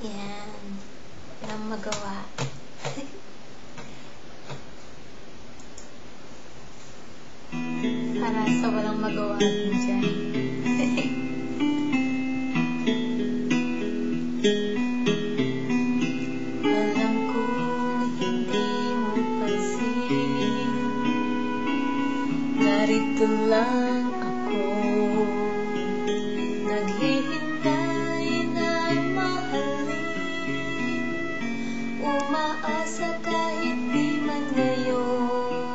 Yan. Walang magawa. Para sa walang magawa din dyan. Alam ko hindi mo pansin, narito lang ako, naghihintay na mahalin, umaasa kahit di man ngayon,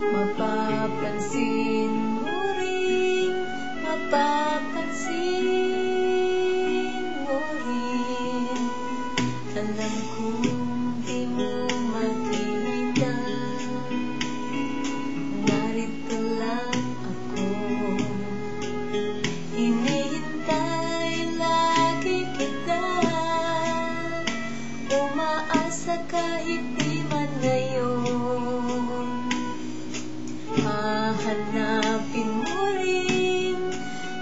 mapapansin mo rin, mapapansin mo rin. Alam kong di mo makita, narito lang ako, hinihintay lagi kita, umaasa kahit di man ngayon, hahanapin mo rin,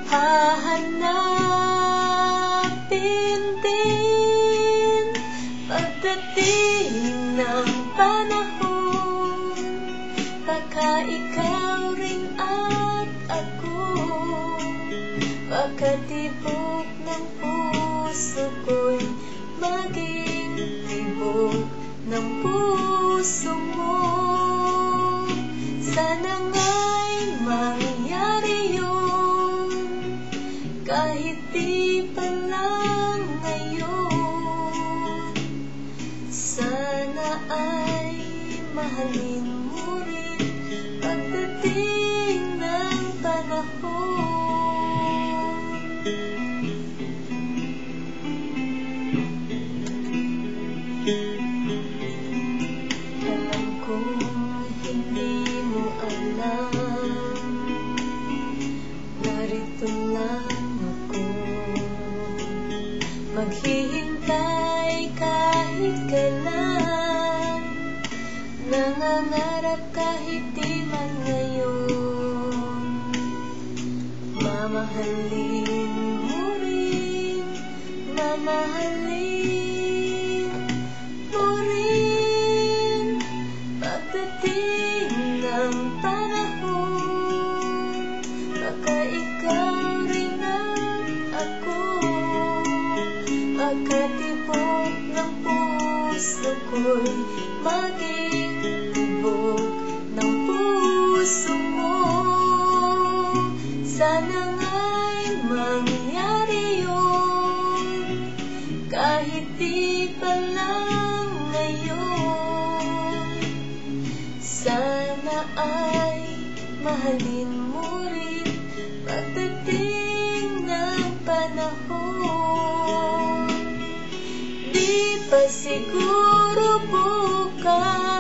hahanapin din, pagdating ng panahon, baka ikaw rin at ako, pagkatibok ng puso ko'y maging tibok ng puso mo. Sana nga'y mangyari yun, kahit di pa lang ngayon. Sana ay mahalin mo rin, pagdating ng panahon. Alam kong hindi mo alam, narito lang ako, maghihintay kahit kailan, nangangarap kahit di man ngayon, mamahalin mo rin, mamahalin mo rin, pagdating ng panahon, baka ikaw rin at ako, pagkatibok ng puso ko'y maging tibok ng puso mo. Sana nga'y mangyari yun, kahit di pa lang ngayon. Sana ay mahalin mo rin, pagdating ng panahon. Di pa siguro bukas,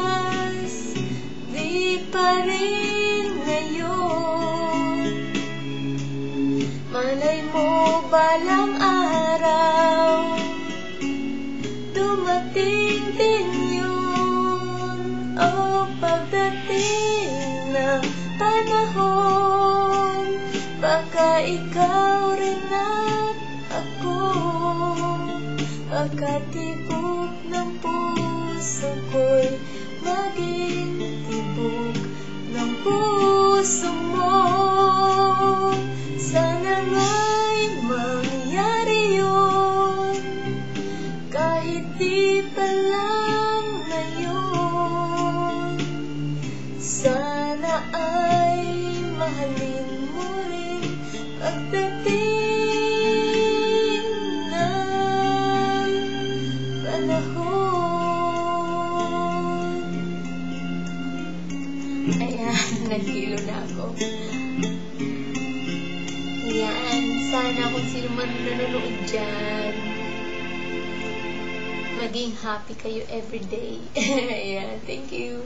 di pa rin ngayon, malay mo balang araw, dumating din yun. O pagdating ng panahon, baka ikaw rin at ako, pagkatibok ng puso ko'y maging tibok ng puso mo. Sana nga'y mangyari yun, kahit di pa lang ngayon. Sana ay mahalin mo rin, pagdating ng panahon. Ayan, naghilo na ako. Ayan, sana kung sino man nanonood dyan, maging happy kayo everyday. Ayan, thank you.